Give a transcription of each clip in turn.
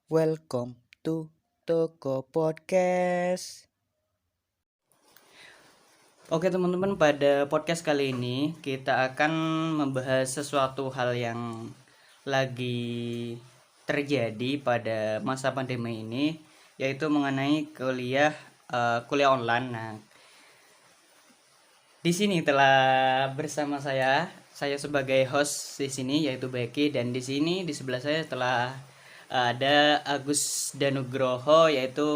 Welcome to Toko Podcast. Oke teman-teman, pada podcast kali ini kita akan membahas sesuatu hal yang lagi terjadi pada masa pandemi ini, yaitu mengenai kuliah online. Nah, di sini telah bersama saya sebagai host di sini yaitu Becky, dan di sini di sebelah saya telah ada Agus Danugroho, yaitu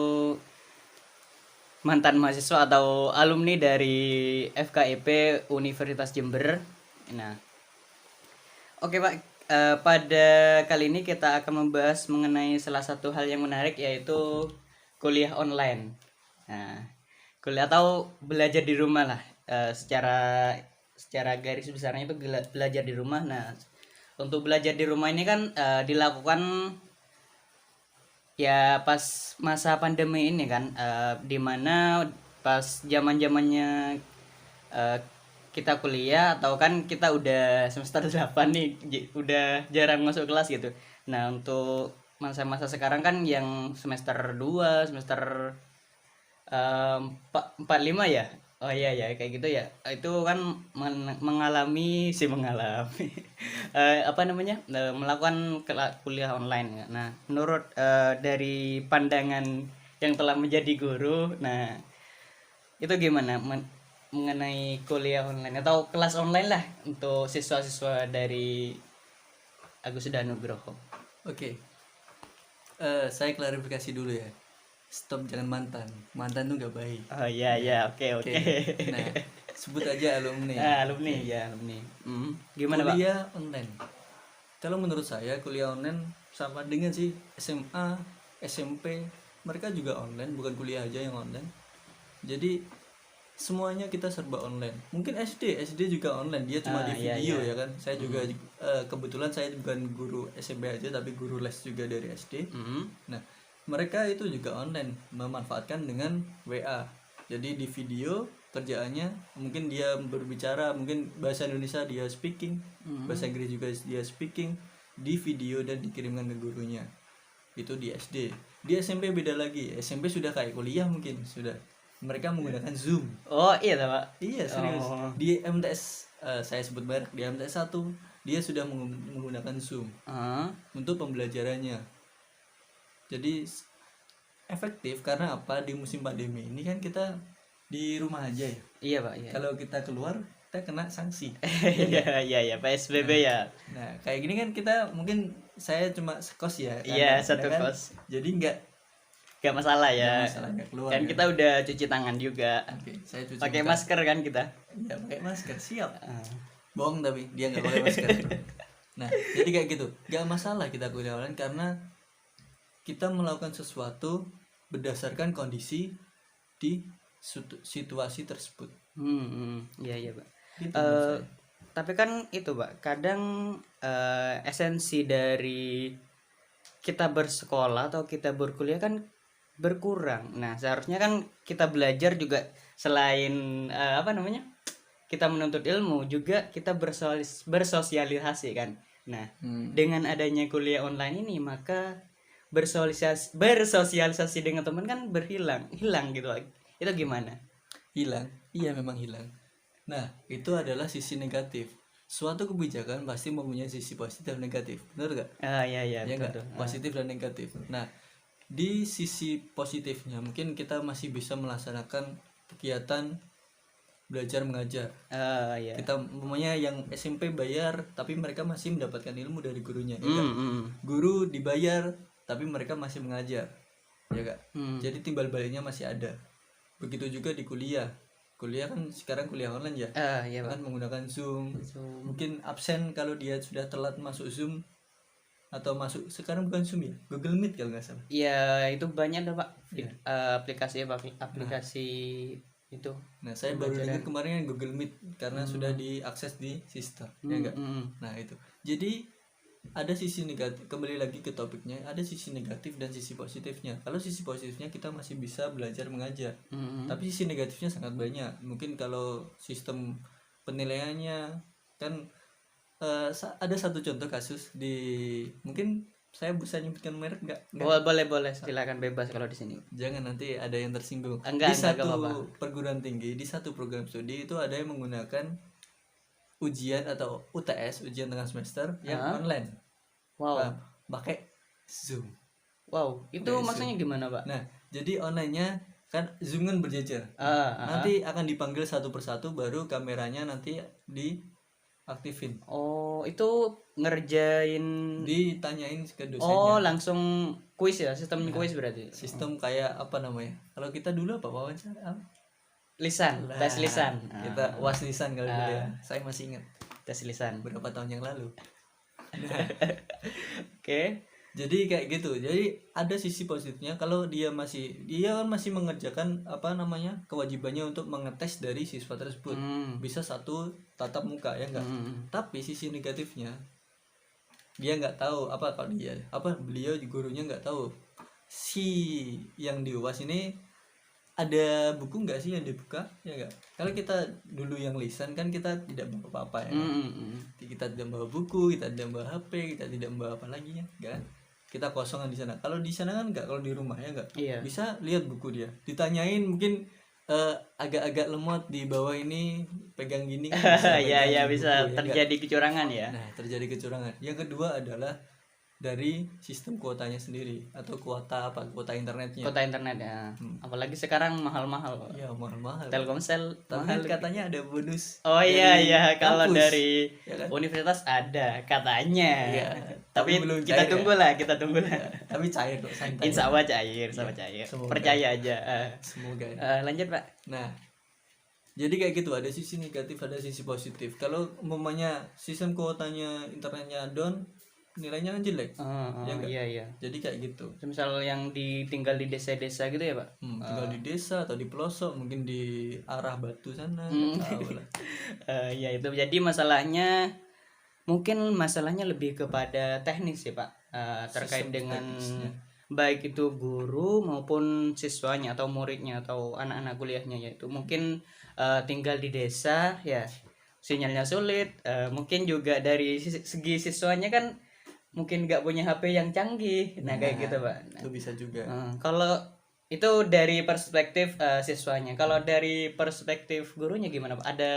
mantan mahasiswa atau alumni dari FKIP Universitas Jember. Nah, oke Pak, pada kali ini kita akan membahas mengenai salah satu hal yang menarik, yaitu kuliah online. Nah, kuliah atau belajar di rumah lah, secara secara garis besarnya itu belajar di rumah. Nah, untuk belajar di rumah ini kan dilakukan ya pas masa pandemi ini kan, dimana pas zamannya eh, kita kuliah atau kan kita udah semester 8 nih, udah jarang masuk kelas gitu. Nah, untuk masa-masa sekarang kan yang semester 2 semester 45 ya. Oh iya ya, kayak gitu ya. Itu kan mengalami apa namanya? Melakukan kuliah online ya. Nah, menurut dari pandangan yang telah menjadi guru, nah, itu gimana mengenai kuliah online atau kelas online lah untuk siswa-siswa dari Agus Danugroho? Oke, saya klarifikasi dulu ya. Stop, jangan mantan. Mantan tuh nggak baik. Oh iya Ya. ya, oke Oke. oke. Nah, sebut aja alumni. Alumni Oke. ya, alumni. Gimana Pak? Kuliah online. Kalau menurut saya kuliah online sama dengan sih SMA, SMP, mereka juga online, bukan kuliah aja yang online. Jadi semuanya kita serba online. Mungkin SD juga online, dia cuma di Iya video iya. ya kan. Saya juga kebetulan saya bukan guru SMP aja tapi guru les juga dari SD. Nah, mereka itu juga online, memanfaatkan dengan WA. Jadi di video kerjaannya mungkin dia berbicara, mungkin bahasa Indonesia dia speaking, bahasa Inggris juga dia speaking di video dan dikirimkan ke gurunya. Itu di SD. Di SMP beda lagi. SMP sudah kayak kuliah mungkin sudah. Mereka menggunakan Zoom. Oh iya toh, Pak. Iya serius. Oh. Di MTS saya sebut merek, di MTS 1 dia sudah menggunakan Zoom Ah, untuk pembelajarannya. Jadi efektif karena apa? Di musim pandemi ini kan kita di rumah aja ya. iya Pak, iya. Kalau kita keluar kita kena sanksi. Iya iya iya, PSBB ya. Nah, kayak gini kan kita mungkin saya cuma sekos ya kan. Iya, Ya satu kan? kos. Jadi Gak masalah ya. masalah nggak keluar Kan kan. kita udah cuci tangan juga. Oke, saya cuci Pakai muka. masker kan kita. Ya, pakai masker siap. Ah. Bohong tapi dia nggak pakai masker. Nah, jadi kayak gitu. Gak masalah kita kuliah online karena kita melakukan sesuatu berdasarkan kondisi di situasi tersebut. Iya iya Pak. Gitu Eh, menurut saya. tapi kan itu Pak, kadang esensi dari kita bersekolah atau kita berkuliah kan berkurang. Nah, seharusnya kan kita belajar juga selain apa namanya? Kita menuntut ilmu juga kita bersosialisasi kan. Nah, dengan adanya kuliah online ini maka bersosialisasi dengan teman kan hilang gitu. Itu gimana? Hilang, iya memang hilang. Nah, itu adalah sisi negatif. Suatu kebijakan pasti mempunyai sisi positif dan negatif, benar gak? Ah iya iya, Ya betul nggak, tuh. positif dan negatif. Nah, di sisi positifnya mungkin kita masih bisa melaksanakan kegiatan belajar mengajar. Ah iya. Kita umpamanya yang SMP bayar tapi mereka masih mendapatkan ilmu dari gurunya, ya nggak? Guru dibayar tapi mereka masih mengajar, ya kak. Jadi timbal baliknya masih ada. Begitu juga di kuliah. Kuliah kan sekarang kuliah online ya, Ah iya Pak. kan menggunakan Zoom. Mungkin absen kalau dia sudah telat masuk Zoom, atau masuk sekarang bukan Zoom ya, Google Meet kalau nggak salah. Ya itu banyak tuh Pak. Aplikasi itu. Nah, saya baru dengar kemarin kan Google Meet karena sudah diakses di sistem, ya enggak? Nah, itu. Jadi ada sisi negatif, kembali lagi ke topiknya, ada sisi negatif dan sisi positifnya. Kalau sisi positifnya kita masih bisa belajar mengajar. Tapi sisi negatifnya sangat banyak. Mungkin kalau sistem penilaiannya kan ada satu contoh kasus di mungkin saya bisa nyebutkan merek nggak? Boleh, silakan bebas kalau di sini. Jangan nanti ada yang tersinggung. Enggak, Di enggak satu apa-apa. perguruan tinggi, di satu program studi itu ada yang menggunakan ujian atau UTS, ujian tengah semester yang online. Wow. Pakai Zoom. Wow, itu Pakai maksudnya gimana, Pak? Nah, jadi online-nya kan Zoom kan berjejer. Nanti akan dipanggil satu persatu, baru kameranya nanti diaktifin. Oh, itu ngerjain, Ditanyain ke oh dosennya. langsung kuis ya, sistem kuis berarti. Sistem kayak apa namanya? Kalau kita dulu apa wawancara? Lisan, tes lisan. Kita UAS lisan kalau dulu ya. Saya masih ingat Tes lisan. beberapa tahun yang lalu. Oke. Jadi kayak gitu. Jadi ada sisi positifnya kalau dia kan masih mengerjakan apa namanya kewajibannya untuk mengetes dari siswa tersebut. Bisa satu tatap muka ya enggak. Tapi sisi negatifnya dia nggak tahu apa kalau beliau gurunya nggak tahu si yang di UAS ini ada buku nggak sih yang dibuka ya enggak. Kalau kita dulu yang lisan kan kita tidak bawa apa-apa ya. Kita tidak bawa buku, kita tidak bawa HP, kita tidak bawa apa lagi ya kan. Kita kosongan di sana. Kalau di sana kan enggak, kalau di rumah ya enggak. Iya. Bisa lihat buku dia. Ditanyain mungkin agak-agak lemot di bawah ini pegang gini kan bisa Ya buku, bisa ya terjadi kecurangan ya. Nah, terjadi kecurangan. Yang kedua adalah dari sistem kuotanya sendiri atau kuota internetnya. Kuota internet ya. Apalagi sekarang mahal-mahal, Pak. Ya, mahal-mahal. Telkomsel Tapi mahal. katanya ada bonus. Oh iya, kalau kampus, dari ya kan? universitas ada katanya. Iya, Tapi belum kita cair, tunggu lah, kita tunggu lah. Ya, tapi cair kok, santai. Insya Allah cair, sama cair. semoga. Percaya aja. Semoga ya. Lanjut, Pak. Nah, jadi kayak gitu, ada sisi negatif, ada sisi positif. Kalau umpamanya sistem kuotanya internetnya down, nilainya kan jelek. Ya enggak? Iya. Jadi kayak gitu. Misal yang tinggal di desa-desa gitu ya, Pak. Tinggal di desa atau di pelosok, mungkin di arah Batu sana, nggak tahu lah. Ya itu jadi masalahnya lebih kepada teknis ya, Pak. Terkait Sistem dengan teknisnya. baik itu guru maupun siswanya atau muridnya atau anak-anak kuliahnya, yaitu mungkin tinggal di desa ya, sinyalnya sulit. Mungkin juga dari segi siswanya kan mungkin nggak punya HP yang canggih. Nah kayak gitu, Pak. Nah, Itu bisa juga. kalau itu dari perspektif siswanya. Kalau dari perspektif gurunya gimana, Pak? Ada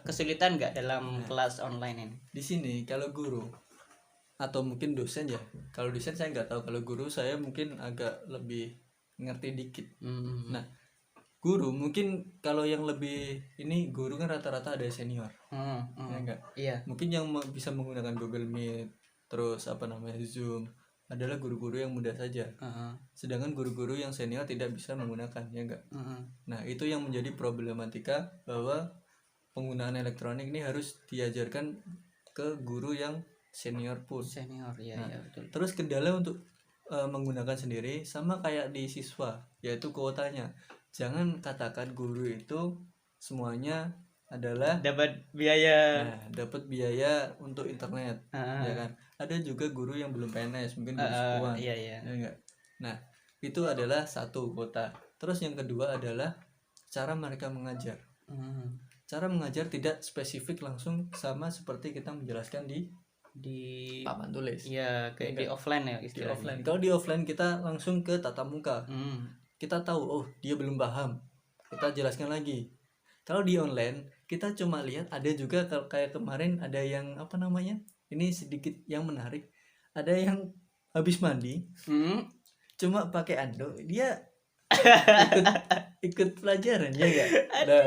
kesulitan nggak dalam kelas online ini? Di sini kalau guru atau mungkin dosen ya. Kalau dosen saya nggak tahu. Kalau guru saya mungkin agak lebih ngerti dikit. Nah, guru mungkin kalau yang lebih ini guru kan rata-rata ada senior. Ya enggak? Iya. Mungkin yang bisa menggunakan Google Meet, terus apa namanya Zoom adalah guru-guru yang muda saja. Sedangkan guru-guru yang senior tidak bisa menggunakan, ya enggak? Nah, itu yang menjadi problematika bahwa penggunaan elektronik ini harus diajarkan ke guru yang senior pun. Senior, iya, iya betul. Terus kendala untuk menggunakan sendiri sama kayak di siswa, yaitu kuotanya. Jangan katakan guru itu semuanya adalah dapat biaya. Dapat biaya untuk internet, ya kan? Ada juga guru yang belum PNS, mungkin guru sekuan. Iya. Ya enggak? Nah, itu adalah satu kuota. Terus yang kedua adalah cara mereka mengajar. Cara mengajar tidak spesifik langsung sama seperti kita menjelaskan di papan tulis. Iya, kayak di offline ya istilahnya. Di offline. Kalau di offline kita langsung ke tatap muka. Kita tahu, oh dia belum paham, kita jelaskan lagi. Kalau di online kita cuma lihat, ada juga kayak kemarin ada yang apa namanya, ini sedikit yang menarik, ada yang habis mandi cuma pakai anduk, dia ikut pelajaran ya enggak. Nah,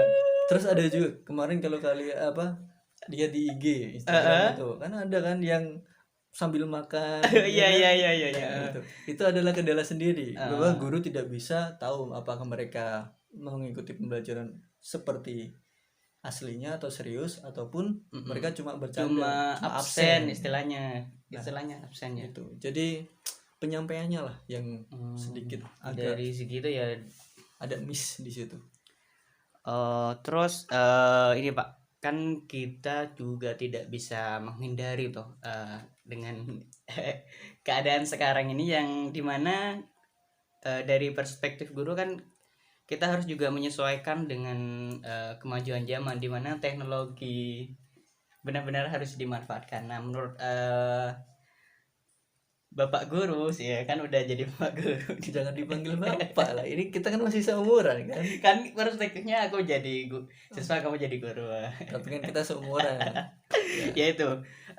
terus ada juga kemarin kalau dia di IG Instagram itu kan ada kan yang sambil makan. Iya. Itu adalah kendala sendiri bahwa guru tidak bisa tahu apakah mereka mengikuti pembelajaran seperti aslinya atau serius, ataupun mereka cuma bercanda, cuma absen istilahnya absen ya. Itu jadi penyampaiannya lah yang sedikit agak dari segitu ya ada miss di situ. Terus ini Pak, kan kita juga tidak bisa menghindari toh dengan keadaan sekarang ini yang dimana dari perspektif guru kan kita harus juga menyesuaikan dengan kemajuan zaman, dimana teknologi benar-benar harus dimanfaatkan. Nah, menurut Bapak guru sih ya, kan udah jadi bapak guru. Jangan dipanggil bapak lah, ini kita kan masih seumuran kan. Kan perspektifnya aku jadi siswa, kamu jadi guru. Tapi kan kita seumuran ya. Ya itu,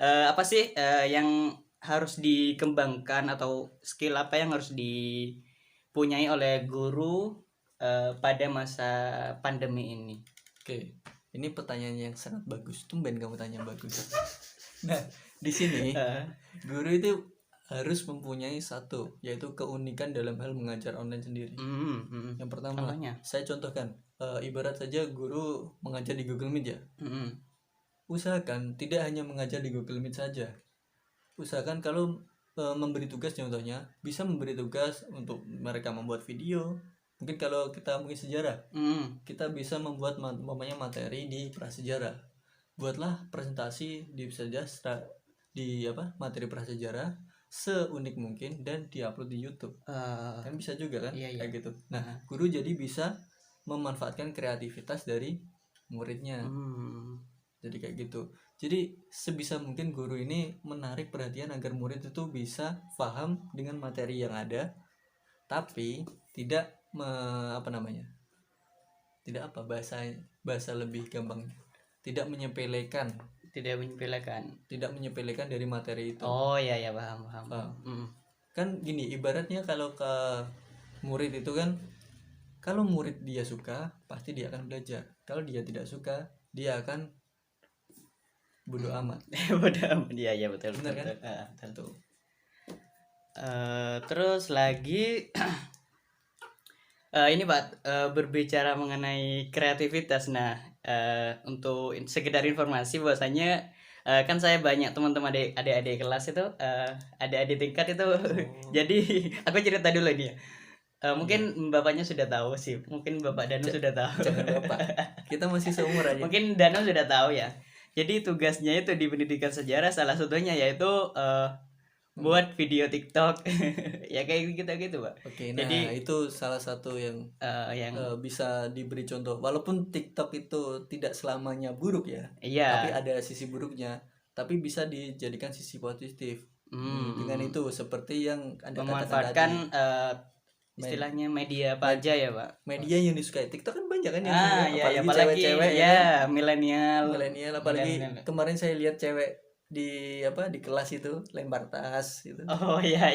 apa sih yang harus dikembangkan atau skill apa yang harus dipunyai oleh guru pada masa pandemi ini? Oke, ini pertanyaan yang sangat bagus. Tumben kamu tanya bagus. Nah, di sini guru itu harus mempunyai satu, yaitu keunikan dalam hal mengajar online sendiri. Yang pertama, Contohnya? saya contohkan, ibarat saja guru mengajar di Google Meet ya. Usahakan tidak hanya mengajar di Google Meet saja. Usahakan kalau memberi tugas, contohnya bisa memberi tugas untuk mereka membuat video. Mungkin kalau kita mungkin sejarah, kita bisa membuat materi di prasejarah. Buatlah presentasi di materi prasejarah seunik mungkin dan diupload di YouTube. Kan bisa juga kan, iya. kayak gitu. Nah, guru jadi bisa memanfaatkan kreativitas dari muridnya. Jadi kayak gitu. Jadi sebisa mungkin guru ini menarik perhatian agar murid itu bisa paham dengan materi yang ada, tapi tidak bahasa lebih gampang, tidak menyepelekan dari materi itu. Oh iya paham. Kan gini, ibaratnya kalau ke murid itu kan, kalau murid dia suka pasti dia akan belajar, kalau dia tidak suka dia akan bodo amat. Bodo amat, iya betul. Benar kan? Betul. Terus lagi ini Pak, berbicara mengenai kreativitas. Nah, untuk sekedar informasi bahwasanya kan saya banyak teman-teman adik-adik kelas itu, adik-adik tingkat itu. Jadi aku cerita dulu nih ya. Mungkin bapaknya sudah tahu sih, mungkin Bapak Danu sudah tahu. Jangan bapak, kita masih seumuran ya. Mungkin Danu sudah tahu ya. Jadi tugasnya itu di pendidikan sejarah salah satunya yaitu buat video TikTok. Ya kayak gitu Pak. Oke, nah jadi itu salah satu yang bisa diberi contoh. Walaupun TikTok itu tidak selamanya buruk ya, iya. tapi ada sisi buruknya, tapi bisa dijadikan sisi positif. Dengan itu seperti yang Anda memanfaatkan istilahnya media apa aja ya Pak? Media yang disukai TikTok kan banyak kan yang apalagi cewek-cewek ya, milenial apalagi kemarin saya lihat cewek di kelas itu lempar tas gitu. Oh iya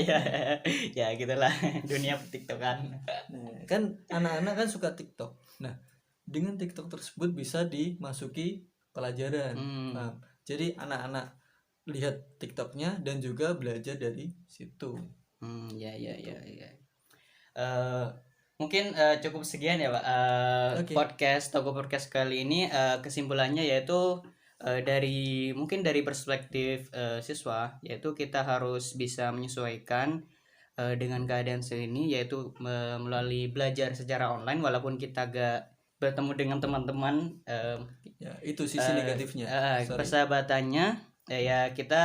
ya gitulah dunia TikTokan. Nah, kan anak-anak kan suka TikTok. Nah, dengan TikTok tersebut bisa dimasuki pelajaran. Nah, jadi anak-anak lihat TikToknya dan juga belajar dari situ. Ya. Mungkin cukup sekian ya Pak, podcast kali ini. Kesimpulannya yaitu mungkin dari perspektif siswa, yaitu kita harus bisa menyesuaikan dengan keadaan ini, yaitu melalui belajar secara online walaupun kita gak bertemu dengan teman-teman. Ya, itu sisi negatifnya. Persahabatannya ya kita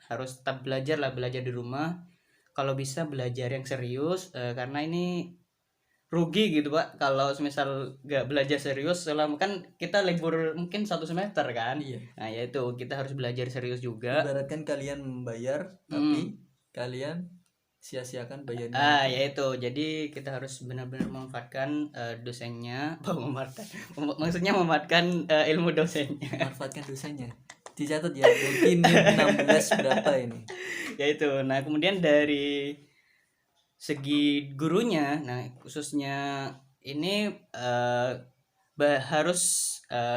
harus tetap belajar di rumah. Kalau bisa belajar yang serius, karena ini rugi gitu Pak kalau misal gak belajar serius selama kan kita libur mungkin 1 semester kan. Iya. Nah ya itu kita harus belajar serius juga. Ibaratkan kalian membayar tapi kalian sia-siakan bayarnya. Ya itu, jadi kita harus benar-benar memanfaatkan dosennya. Maksudnya memanfaatkan ilmu dosennya. Memanfaatkan dosennya. Dicatat ya, mungkin 16 berapa ini. Ya itu. Nah kemudian dari segi gurunya, nah khususnya ini harus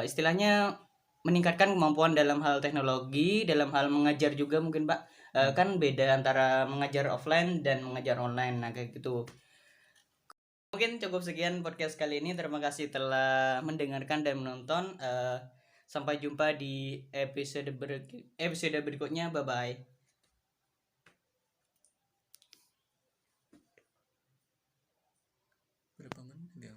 istilahnya meningkatkan kemampuan dalam hal teknologi, dalam hal mengajar juga mungkin Pak. Kan beda antara mengajar offline dan mengajar online. Nah kayak gitu. Mungkin cukup sekian podcast kali ini. Terima kasih telah mendengarkan dan menonton. Sampai jumpa di episode berikutnya. Bye bye. Berapa menit ya?